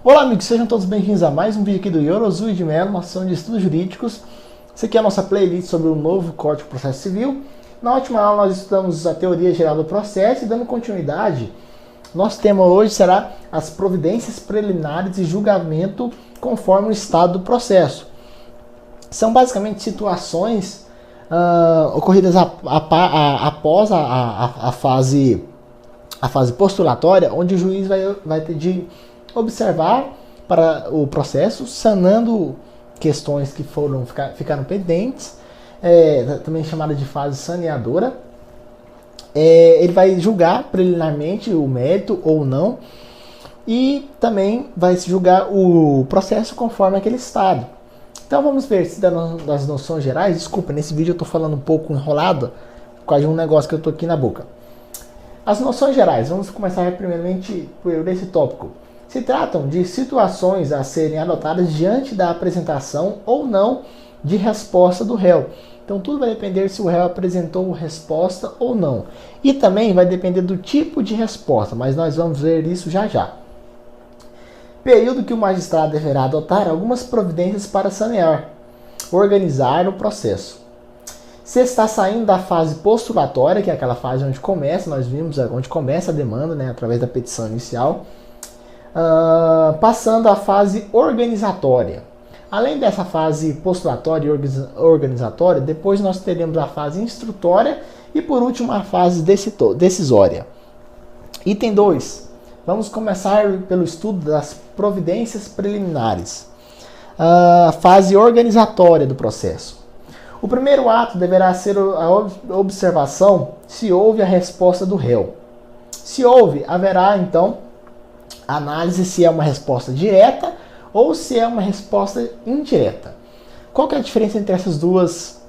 Olá amigos, sejam todos bem-vindos a mais um vídeo aqui do Yorozui de Mello, uma ação de estudos jurídicos. Essa aqui é a nossa playlist sobre o novo Código de Processo Civil. Na última aula nós estudamos a teoria geral do processo e dando continuidade, nosso tema hoje será as providências preliminares de julgamento conforme o estado do processo. São basicamente situações ocorridas após a fase postulatória, onde o juiz vai ter de observar para o processo, sanando questões que ficaram pendentes, também chamada de fase saneadora. Ele vai julgar preliminarmente o mérito ou não, e também vai se julgar o processo conforme aquele estado. Então vamos ver se das noções gerais. Desculpa, nesse vídeo eu estou falando um pouco enrolado, por causa de um negócio que eu estou aqui na boca. As noções gerais, vamos começar primeiramente por esse tópico. Se tratam de situações a serem adotadas diante da apresentação ou não de resposta do réu. Então tudo vai depender se o réu apresentou resposta ou não. E também vai depender do tipo de resposta, mas nós vamos ver isso já já. Período que o magistrado deverá adotar algumas providências para sanear, organizar o processo. Se está saindo da fase postulatória, que é aquela fase onde começa, nós vimos onde começa a demanda, né, através da petição inicial, passando à fase organizatória. Além dessa fase postulatória e organizatória, depois nós teremos a fase instrutória e por último a fase decisória. Item 2. Vamos começar pelo estudo das providências preliminares. Fase organizatória do processo. O primeiro ato deverá ser a observação se houve a resposta do réu. Se houve, haverá então análise se é uma resposta direta ou se é uma resposta indireta. Qual que é a diferença entre essas duas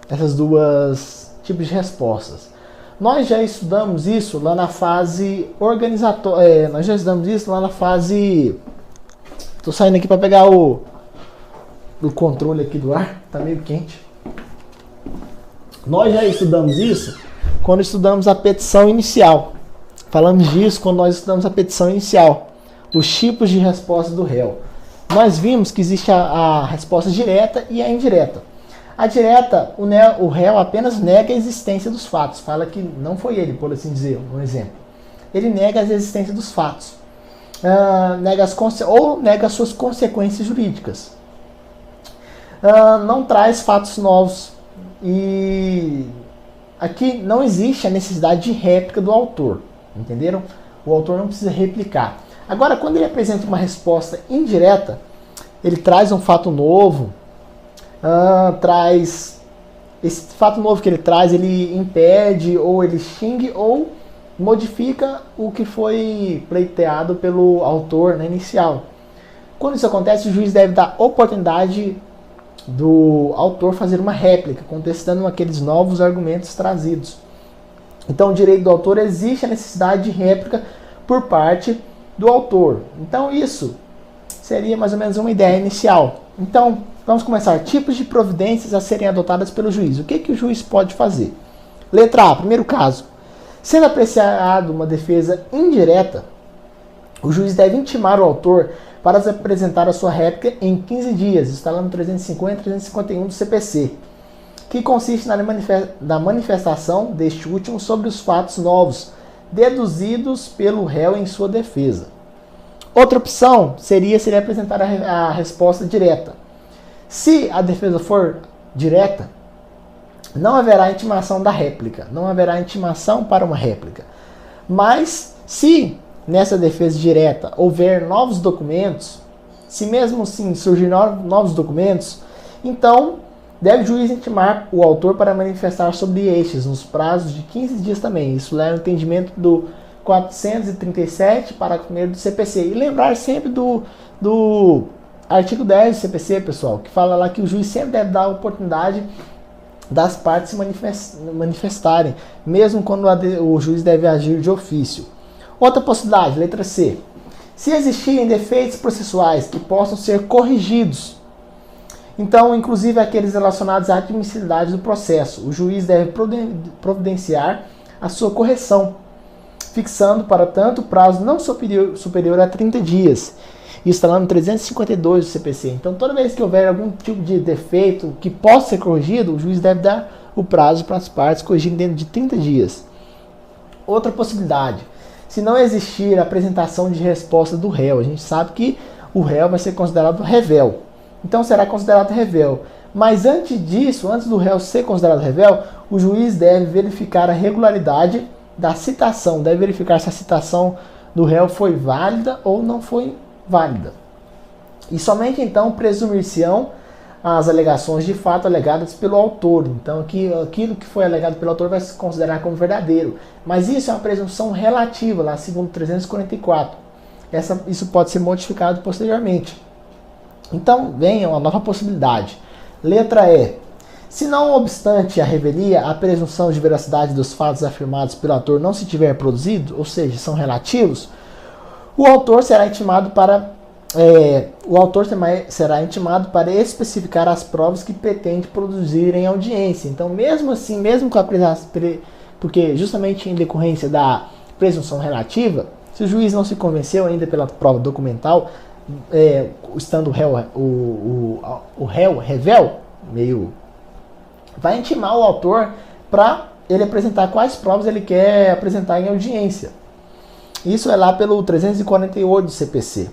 tipos de respostas? Nós já estudamos isso lá na fase organizatória. Nós já estudamos isso lá na fase. Tô saindo aqui para pegar o controle aqui do ar, tá meio quente. Nós já estudamos isso quando estudamos a petição inicial. Falamos disso quando nós estudamos a petição inicial. Os tipos de resposta do réu. Nós vimos que existe a resposta direta e a indireta. A direta, o réu apenas nega a existência dos fatos. Fala que não foi ele, por assim dizer, um exemplo. Ele nega a existência dos fatos. Nega as suas consequências jurídicas. Não traz fatos novos. E aqui não existe a necessidade de réplica do autor. Entenderam? O autor não precisa replicar. Agora, quando ele apresenta uma resposta indireta, ele traz um fato novo, esse fato novo que ele traz, ele impede, ou ele extingue, ou modifica o que foi pleiteado pelo autor na inicial. Quando isso acontece, o juiz deve dar oportunidade do autor fazer uma réplica, contestando aqueles novos argumentos trazidos. Então, o direito do autor existe a necessidade de réplica por parte do autor. Então isso seria mais ou menos uma ideia inicial. Então vamos começar. Tipos de providências a serem adotadas pelo juiz. O que o juiz pode fazer? Letra A, primeiro caso. Sendo apreciado uma defesa indireta, o juiz deve intimar o autor para apresentar a sua réplica em 15 dias, está lá no 350 e 351 do CPC, que consiste na manifestação deste último sobre os fatos novos deduzidos pelo réu em sua defesa. Outra opção seria se ele apresentar a resposta direta. Se a defesa for direta, não haverá intimação da réplica, não haverá intimação para uma réplica. Mas se nessa defesa direta houver novos documentos, se mesmo assim surgir novos documentos, então deve o juiz intimar o autor para manifestar sobre estes, nos prazos de 15 dias também. Isso leva ao entendimento do 437, parágrafo 1º do CPC. E lembrar sempre do artigo 10 do CPC, pessoal, que fala lá que o juiz sempre deve dar a oportunidade das partes se manifestarem, mesmo quando o juiz deve agir de ofício. Outra possibilidade, letra C. Se existirem defeitos processuais que possam ser corrigidos, então, inclusive aqueles relacionados à admissibilidade do processo, o juiz deve providenciar a sua correção, fixando, para tanto, prazo não superior a 30 dias. Isso está lá no 352 do CPC. Então, toda vez que houver algum tipo de defeito que possa ser corrigido, o juiz deve dar o prazo para as partes corrigirem dentro de 30 dias. Outra possibilidade, se não existir a apresentação de resposta do réu, a gente sabe que o réu vai ser considerado rével. Então, será considerado rével. Mas antes disso, antes do réu ser considerado rével, o juiz deve verificar a regularidade da citação, deve verificar se a citação do réu foi válida ou não foi válida. E somente então presumir-se-ão as alegações de fato alegadas pelo autor. Então aquilo que foi alegado pelo autor vai se considerar como verdadeiro. Mas isso é uma presunção relativa, lá segundo 344. Isso pode ser modificado posteriormente. Então vem uma nova possibilidade. Letra E. Se não obstante a revelia, a presunção de veracidade dos fatos afirmados pelo autor não se tiver produzido, ou seja, são relativos, o autor será intimado para especificar as provas que pretende produzir em audiência. Então, mesmo assim, mesmo com a porque justamente em decorrência da presunção relativa, se o juiz não se convenceu ainda pela prova documental, estando o réu revel, vai intimar o autor para ele apresentar quais provas ele quer apresentar em audiência. Isso é lá pelo 348 do CPC.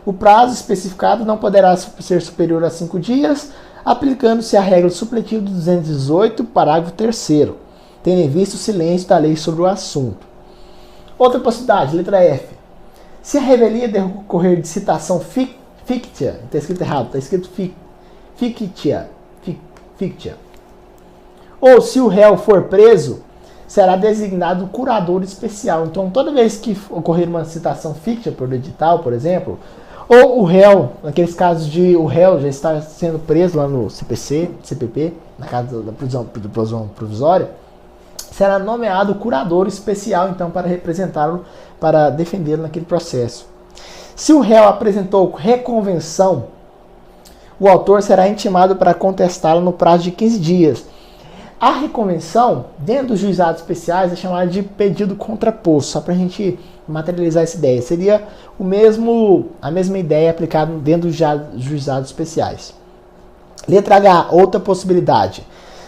O prazo especificado não poderá ser superior a 5 dias, aplicando-se a regra supletivo do 218, parágrafo 3º, tendo em vista o silêncio da lei sobre o assunto. Outra possibilidade, letra F. Se a revelia decorrer de citação fictícia, está escrito errado, está escrito fictícia, ou se o réu for preso, será designado curador especial. Então, toda vez que ocorrer uma citação fictícia por edital, por exemplo, ou o réu, naqueles casos de o réu já está sendo preso lá no CPP, na casa da prisão provisória, será nomeado curador especial, então, para representá-lo, para defendê-lo naquele processo. Se o réu apresentou reconvenção, o autor será intimado para contestá-la no prazo de 15 dias. A reconvenção, dentro dos juizados especiais, é chamada de pedido contraposto, só para a gente materializar essa ideia. Seria a mesma ideia aplicada dentro dos juizados especiais. Letra H, outra possibilidade.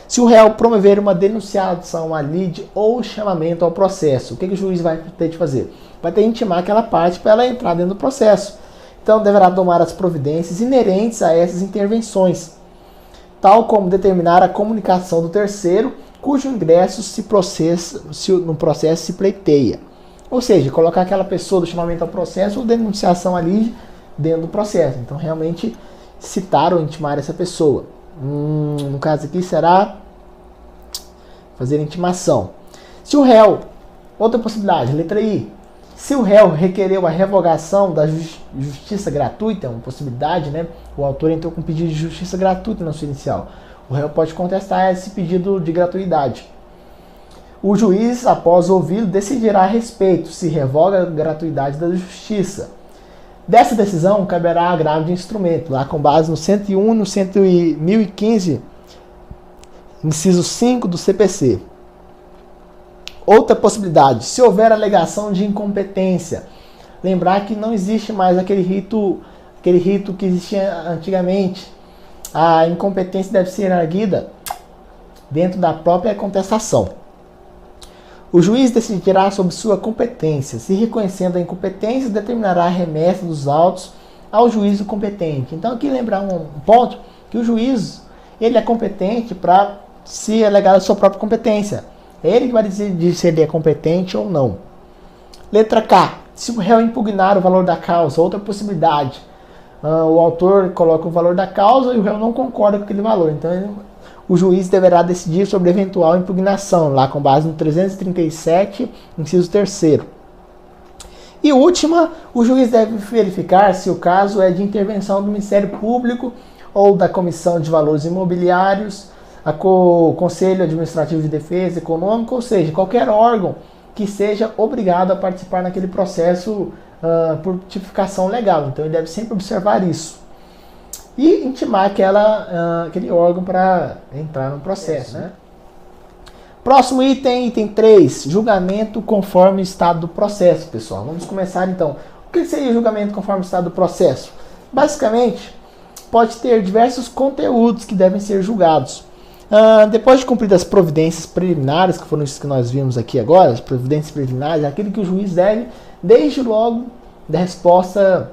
Se o réu promover uma denunciação à lide ou chamamento ao processo, o que o juiz vai ter de fazer? Vai ter de intimar aquela parte para ela entrar dentro do processo. Então, deverá tomar as providências inerentes a essas intervenções, tal como determinar a comunicação do terceiro, cujo ingresso no processo se pleiteia. Ou seja, colocar aquela pessoa do chamamento ao processo ou denunciação ali dentro do processo. Então, realmente, citar ou intimar essa pessoa. No caso aqui, será fazer intimação. Se o réu, outra possibilidade, letra I. Se o réu requereu a revogação da justiça gratuita, é uma possibilidade, né? O autor entrou com pedido de justiça gratuita na sua inicial. O réu pode contestar esse pedido de gratuidade. O juiz, após ouvi-lo, decidirá a respeito se revoga a gratuidade da justiça. Dessa decisão, caberá agravo de instrumento, lá com base no 101 e no 1015, inciso 5 do CPC. Outra possibilidade, se houver alegação de incompetência, lembrar que não existe mais aquele rito que existia antigamente. A incompetência deve ser erguida dentro da própria contestação. O juiz decidirá sobre sua competência. Se reconhecendo a incompetência, determinará a remessa dos autos ao juízo competente. Então, aqui lembrar um ponto, que o juiz ele é competente para se alegar a sua própria competência. É ele que vai decidir se ele é competente ou não. Letra K. Se o réu impugnar o valor da causa, outra possibilidade. O autor coloca o valor da causa e o réu não concorda com aquele valor. Então, o juiz deverá decidir sobre eventual impugnação, lá com base no 337, inciso 3º. E última, o juiz deve verificar se o caso é de intervenção do Ministério Público ou da Comissão de Valores Imobiliários, o Conselho Administrativo de Defesa Econômica, ou seja, qualquer órgão que seja obrigado a participar naquele processo por tipificação legal. Então ele deve sempre observar isso. E intimar aquele órgão para entrar no processo. Né? Próximo item 3, julgamento conforme o estado do processo, pessoal. Vamos começar então. O que seria o julgamento conforme o estado do processo? Basicamente, pode ter diversos conteúdos que devem ser julgados. Depois de cumpridas as providências preliminares, que foram isso que nós vimos aqui agora, as providências preliminares, aquilo que o juiz deve, desde logo da resposta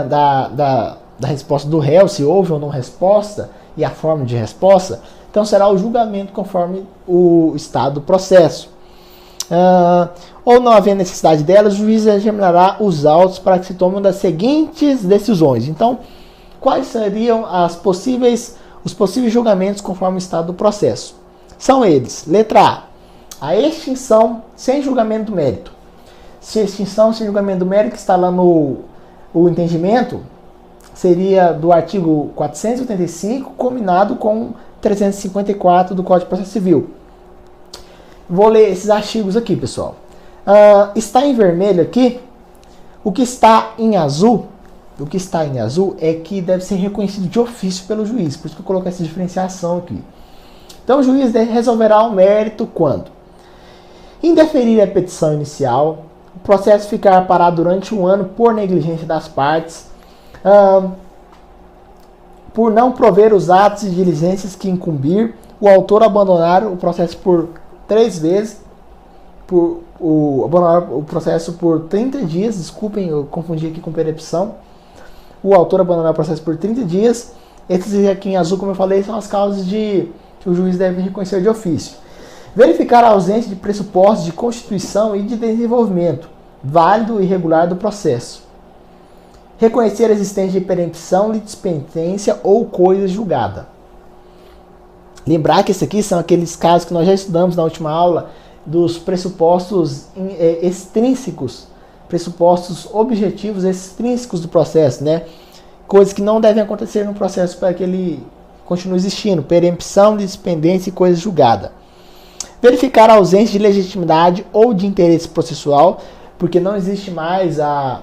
da resposta do réu, se houve ou não resposta, e a forma de resposta, então será o julgamento conforme o estado do processo. Ou não havendo necessidade delas, o juiz examinará os autos para que se tomem das seguintes decisões. Então, quais seriam os possíveis julgamentos conforme o estado do processo? São eles: letra A extinção sem julgamento do mérito. Se a extinção sem julgamento do mérito, que está lá no entendimento, seria do artigo 485, combinado com 354 do Código de Processo Civil. Vou ler esses artigos aqui, pessoal. Está em vermelho aqui. O que está em azul é que deve ser reconhecido de ofício pelo juiz. Por isso que eu coloquei essa diferenciação aqui. Então o juiz resolverá o mérito quando indeferir a petição inicial, o processo ficar parado durante 1 ano por negligência das partes, por não prover os atos e diligências que incumbir, o autor abandonar o processo por 3 vezes, abandonar o processo por 30 dias, desculpem, eu confundi aqui com percepção, o autor abandonar o processo por 30 dias, esses aqui em azul, como eu falei, são as causas que o juiz deve reconhecer de ofício. Verificar a ausência de pressupostos de constituição e de desenvolvimento válido e regular do processo. Reconhecer a existência de perempção, litispendência ou coisa julgada. Lembrar que esses aqui são aqueles casos que nós já estudamos na última aula, dos pressupostos extrínsecos, pressupostos objetivos extrínsecos do processo, né? Coisas que não devem acontecer no processo para que ele continue existindo. Perempção, litispendência e coisa julgada. Verificar a ausência de legitimidade ou de interesse processual, porque não existe mais a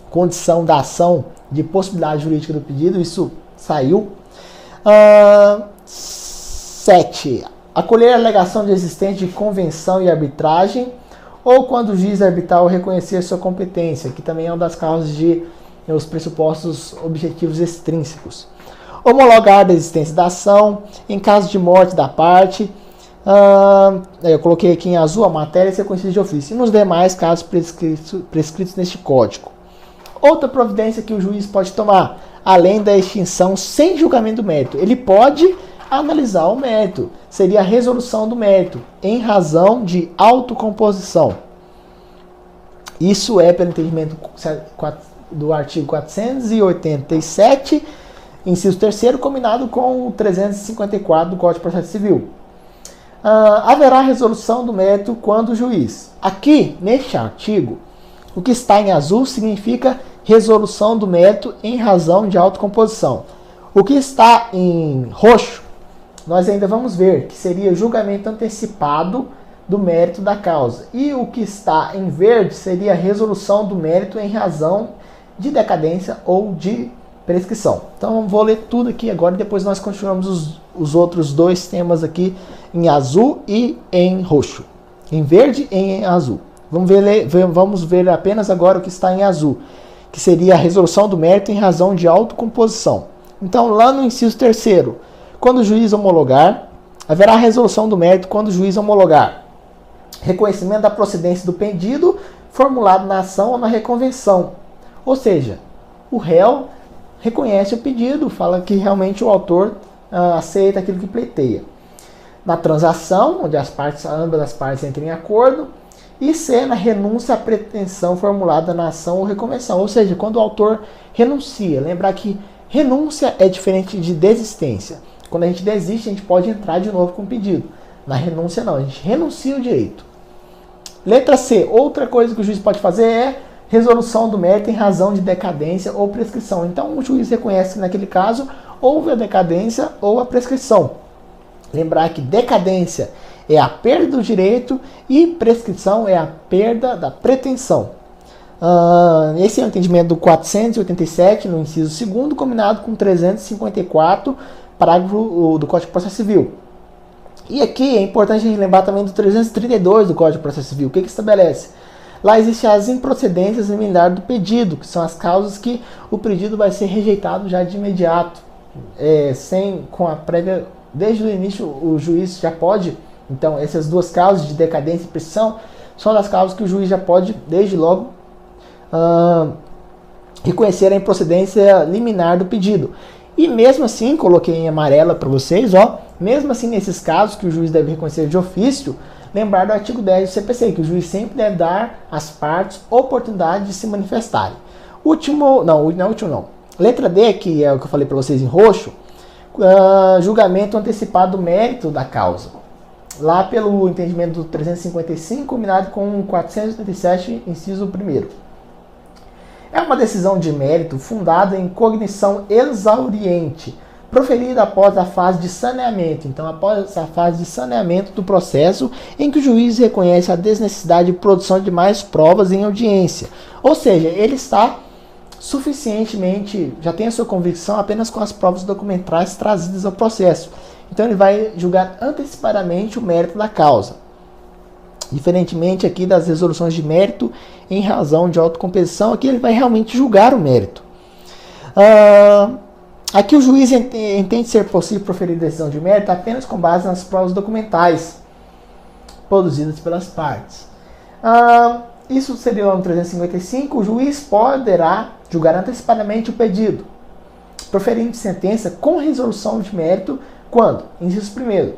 condição da ação de possibilidade jurídica do pedido, isso saiu. 7. Acolher a alegação de existência de convenção e arbitragem, ou quando o juiz arbitral reconhecer sua competência, que também é uma das causas de os pressupostos objetivos extrínsecos. Homologar a existência da ação, em caso de morte da parte, eu coloquei aqui em azul a matéria ser conhecida de ofício, e nos demais casos prescritos neste código. Outra providência que o juiz pode tomar, além da extinção sem julgamento do mérito, ele pode analisar o mérito, seria a resolução do mérito, em razão de autocomposição. Isso é pelo entendimento do artigo 487, inciso 3º, combinado com o 354 do Código de Processo Civil. Haverá resolução do mérito quando o juiz. Aqui, neste artigo, o que está em azul significa resolução do mérito em razão de autocomposição. O que está em roxo, nós ainda vamos ver, que seria julgamento antecipado do mérito da causa. E o que está em verde seria resolução do mérito em razão de decadência ou de prescrição. Então vou ler tudo aqui agora e depois nós continuamos os outros dois temas aqui em azul e em roxo. Em verde e em azul. Vamos ver apenas agora o que está em azul, que seria a resolução do mérito em razão de autocomposição. Então, lá no inciso 3º, quando o juiz homologar, haverá resolução do mérito quando o juiz homologar. Reconhecimento da procedência do pedido formulado na ação ou na reconvenção. Ou seja, o réu reconhece o pedido, fala que realmente o autor aceita aquilo que pleiteia. Na transação, onde ambas as partes entram em acordo, e C, na renúncia à pretensão formulada na ação ou reconvenção. Ou seja, quando o autor renuncia. Lembrar que renúncia é diferente de desistência. Quando a gente desiste, a gente pode entrar de novo com o pedido. Na renúncia não, a gente renuncia o direito. Letra C, outra coisa que o juiz pode fazer é resolução do mérito em razão de decadência ou prescrição. Então o juiz reconhece que naquele caso houve a decadência ou a prescrição. Lembrar que decadência é a perda do direito e prescrição é a perda da pretensão. Esse é o entendimento do 487, no inciso 2º, combinado com 354, parágrafo do Código de Processo Civil. E aqui é importante a gente lembrar também do 332 do Código de Processo Civil. O que estabelece? Lá existem as improcedências liminar do pedido, que são as causas que o pedido vai ser rejeitado já de imediato, com a prévia, desde o início o juiz já pode. Então essas duas causas de decadência e prescrição são das causas que o juiz já pode desde logo reconhecer a improcedência liminar do pedido. E mesmo assim, coloquei em amarela para vocês, mesmo assim nesses casos que o juiz deve reconhecer de ofício, lembrar do artigo 10 do CPC, que o juiz sempre deve dar às partes oportunidade de se manifestarem. Letra D, que é o que eu falei para vocês em roxo, julgamento antecipado do mérito da causa. Lá pelo entendimento do 355, combinado com 487, inciso 1º. É uma decisão de mérito fundada em cognição exauriente, proferida após a fase de saneamento. Então, após a fase de saneamento do processo, em que o juiz reconhece a desnecessidade de produção de mais provas em audiência. Ou seja, ele está suficientemente, já tem a sua convicção apenas com as provas documentais trazidas ao processo. Então, ele vai julgar antecipadamente o mérito da causa. Diferentemente aqui das resoluções de mérito em razão de autocomposição, aqui ele vai realmente julgar o mérito. Aqui o juiz entende ser possível proferir decisão de mérito apenas com base nas provas documentais produzidas pelas partes. Isso seria lá no 355, o juiz poderá julgar antecipadamente o pedido, proferindo sentença com resolução de mérito quando, inciso 1º,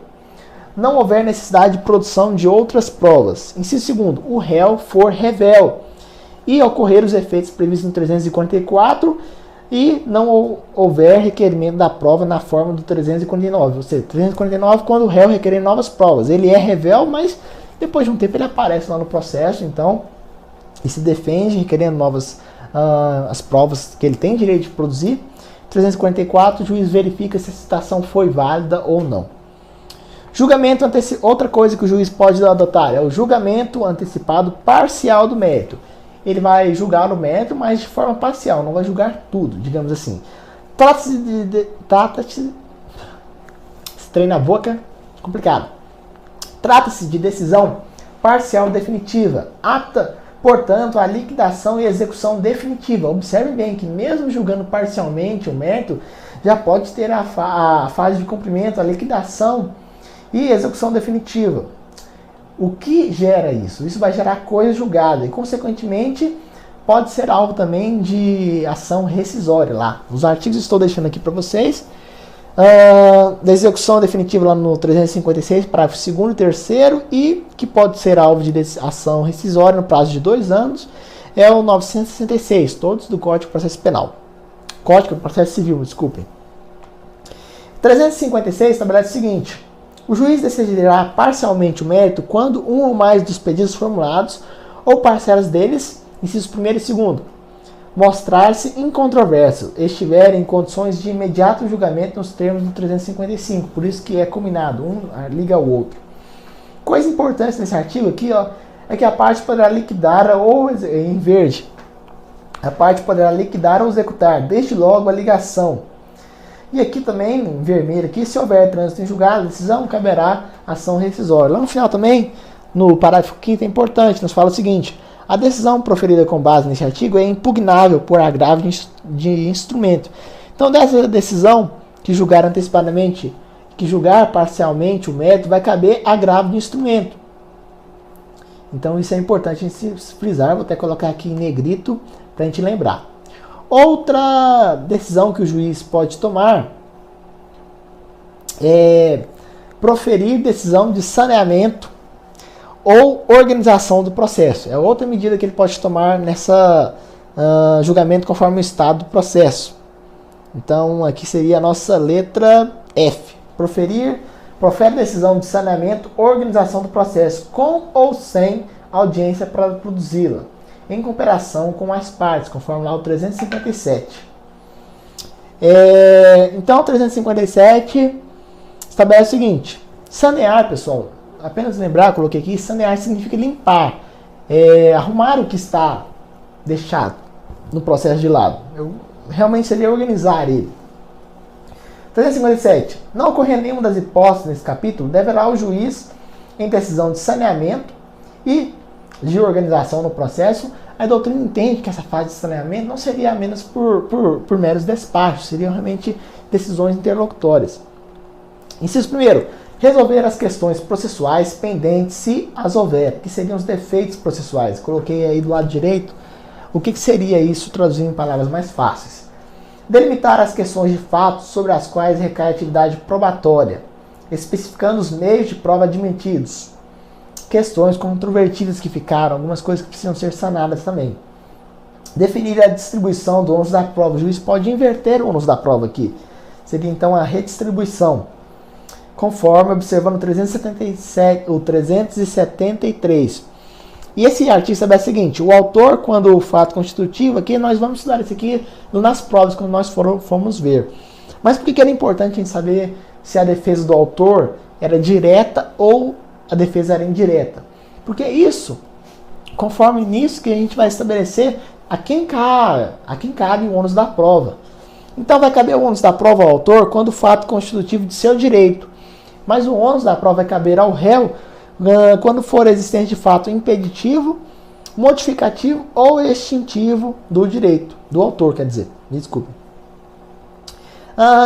não houver necessidade de produção de outras provas. Inciso 2º, o réu for revel e ocorrer os efeitos previstos no 344 e não houver requerimento da prova na forma do 349. Ou seja, 349 quando o réu requerer novas provas. Ele é revel, mas depois de um tempo ele aparece lá no processo, então, e se defende requerendo novas as provas que ele tem direito de produzir. 344, o juiz verifica se a citação foi válida ou não. Julgamento outra coisa que o juiz pode adotar é o julgamento antecipado parcial do mérito. Ele vai julgar o mérito, mas de forma parcial, não vai julgar tudo, digamos assim. Trata-se trem na boca, complicado. Trata-se de decisão parcial definitiva, apta, portanto, à liquidação e execução definitiva. Observe bem que mesmo julgando parcialmente o mérito, já pode ter a fase de cumprimento, a liquidação e execução definitiva. O que gera isso? Isso vai gerar coisa julgada e, consequentemente, pode ser alvo também de ação rescisória lá. Os artigos estou deixando aqui para vocês. Da execução definitiva lá no 356, parágrafo 2º e 3º, e que pode ser alvo de ação rescisória no prazo de 2 anos, é o 966, todos do Código de Processo Penal. Código de Processo Civil, desculpem. 356 estabelece o seguinte: o juiz decidirá parcialmente o mérito quando um ou mais dos pedidos formulados, ou parcelas deles, incisos 1º e 2º, mostrar-se incontroverso, estiverem em condições de imediato julgamento nos termos do 355, por isso que é combinado, um liga ao outro. Coisa importante nesse artigo aqui, é que a parte poderá liquidar ou, em verde, a parte poderá liquidar ou executar, desde logo a ligação. E aqui também, em vermelho, aqui, se houver trânsito em julgado, a decisão caberá ação rescisória. Lá no final também, no parágrafo 5º, é importante, nos fala o seguinte: a decisão proferida com base neste artigo é impugnável por agravo de instrumento. Então, dessa decisão que julgar antecipadamente, que julgar parcialmente o mérito, vai caber agravo de instrumento. Então, isso é importante a gente frisar, vou até colocar aqui em negrito para a gente lembrar. Outra decisão que o juiz pode tomar é proferir decisão de saneamento ou organização do processo. É outra medida que ele pode tomar nessa julgamento conforme o estado do processo. Então, aqui seria a nossa letra F. Profere decisão de saneamento ou organização do processo, com ou sem audiência para produzi-la, em cooperação com as partes, conforme lá o 357. Então, o 357 estabelece o seguinte: sanear, pessoal, apenas lembrar, coloquei aqui, sanear significa limpar, arrumar o que está deixado no processo de lado. Realmente seria organizar ele. 357. Não ocorrer nenhuma das hipóteses nesse capítulo, deverá o juiz, em decisão de saneamento e de organização no processo, a doutrina entende que essa fase de saneamento não seria apenas por meros despachos, seriam realmente decisões interlocutórias. Inciso primeiro, resolver as questões processuais pendentes, se as houver, que seriam os defeitos processuais. Coloquei aí do lado direito o que seria isso, traduzindo em palavras mais fáceis. Delimitar as questões de fato sobre as quais recai a atividade probatória, especificando os meios de prova admitidos. Questões controvertidas que ficaram, algumas coisas que precisam ser sanadas também. Definir a distribuição do ônus da prova. O juiz pode inverter o ônus da prova aqui. Seria então a redistribuição, conforme observando o 373. E esse artigo estabelece o seguinte: o autor, quando o fato constitutivo, aqui nós vamos estudar isso aqui nas provas, quando nós formos ver. Mas por que era importante a gente saber se a defesa do autor era direta ou a defesa era indireta? Porque isso, conforme nisso que a gente vai estabelecer a quem cabe o ônus da prova. Então vai caber o ônus da prova ao autor quando o fato constitutivo de seu direito. Mas o ônus da prova vai caber ao réu quando for existente de fato impeditivo, modificativo ou extintivo do direito, do autor, quer dizer, me desculpe.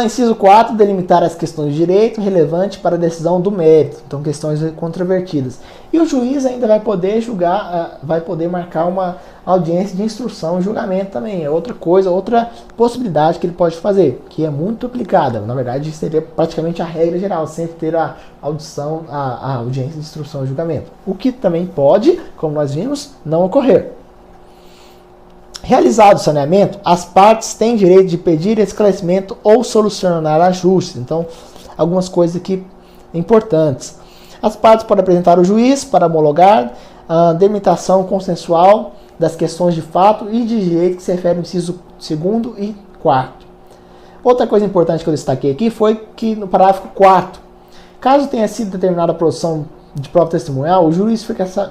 Inciso 4, delimitar as questões de direito relevante para a decisão do mérito, então questões controvertidas. E o juiz ainda vai poder julgar, vai poder marcar uma audiência de instrução e julgamento também. É outra coisa, outra possibilidade que ele pode fazer, que é muito aplicada. Na verdade, seria praticamente a regra geral, sempre ter a audição, a audiência de instrução e julgamento. O que também pode, como nós vimos, não ocorrer. Realizado o saneamento, as partes têm direito de pedir esclarecimento ou solucionar ajustes. Então, algumas coisas aqui importantes. As partes podem apresentar o juiz para homologar a delimitação consensual das questões de fato e de direito que se refere ao inciso 2º e 4º. Outra coisa importante que eu destaquei aqui foi que no parágrafo 4º, caso tenha sido determinada a produção de prova testemunhal, o juiz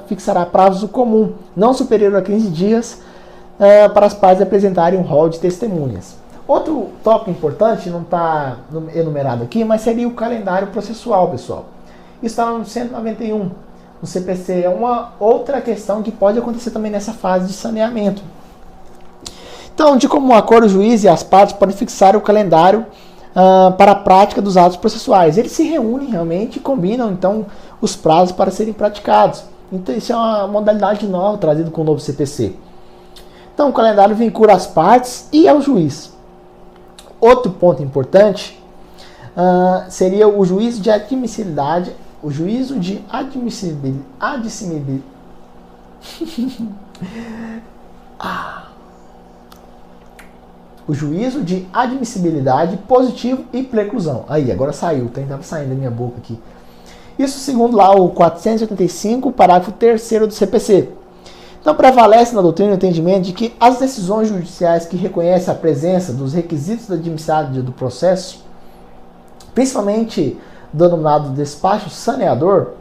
fixará prazo comum, não superior a 15 dias, para as partes apresentarem um rol de testemunhas. Outro tópico importante, não está enumerado aqui, mas seria o calendário processual, pessoal. Isso está no 191, no CPC. É uma outra questão que pode acontecer também nessa fase de saneamento. Então, de comum acordo, o juiz e as partes podem fixar o calendário para a prática dos atos processuais. Eles se reúnem realmente e combinam, então, os prazos para serem praticados. Então, isso é uma modalidade nova trazida com o novo CPC. Então, o calendário vincula as partes e ao juiz. Outro ponto importante seria o juízo de admissibilidade. O juízo de admissibilidade. O juízo de admissibilidade positivo e preclusão. Aí, agora saiu, estava saindo da minha boca aqui. Isso segundo lá o 485, parágrafo 3º do CPC. Então, prevalece na doutrina o entendimento de que as decisões judiciais que reconhecem a presença dos requisitos da admissibilidade do processo, principalmente do denominado despacho saneador,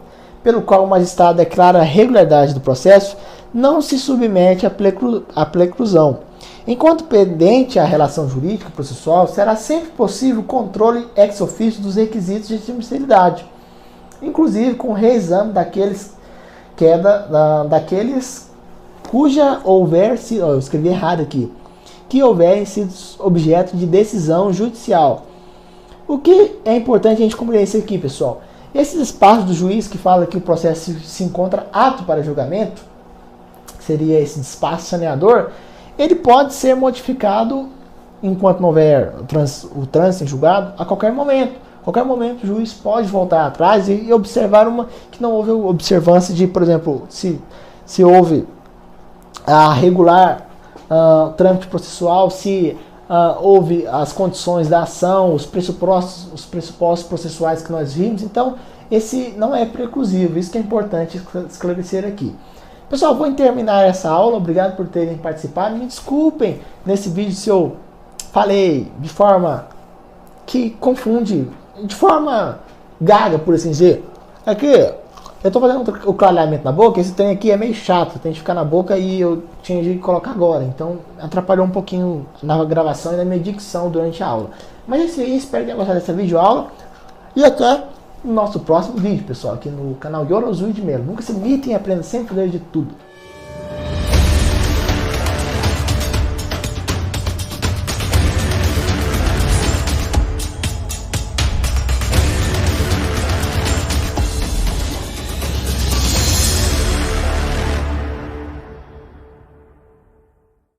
pelo qual o magistrado declara a regularidade do processo, não se submete à preclusão. Enquanto pendente a relação jurídica processual, será sempre possível o controle ex officio dos requisitos de admissibilidade, inclusive com o reexame daqueles cuja houver sido, eu escrevi errado aqui, que houverem sido objeto de decisão judicial. O que é importante a gente compreender isso aqui, pessoal? Esses espaços do juiz que fala que o processo se encontra apto para julgamento, que seria esse despacho saneador, ele pode ser modificado enquanto não houver o trânsito em julgado a qualquer momento. A qualquer momento o juiz pode voltar atrás e observar que não houve observância de, por exemplo, se houve a regular trâmite processual, se houve as condições da ação, os pressupostos processuais que nós vimos. Então, esse não é preclusivo, isso que é importante esclarecer aqui. Pessoal, vou terminar essa aula, obrigado por terem participado. Me desculpem nesse vídeo se eu falei de forma que confunde, de forma gaga, por assim dizer. Aqui, eu estou fazendo o clareamento na boca, esse trem aqui é meio chato, tem que ficar na boca e eu tinha de colocar agora. Então, atrapalhou um pouquinho na gravação e na minha dicção durante a aula. Mas é isso aí, espero que tenham gostado dessa videoaula. E até o nosso próximo vídeo, pessoal, aqui no canal Yorozu de Melo. Nunca se limitem e aprenda sempre a ler de tudo.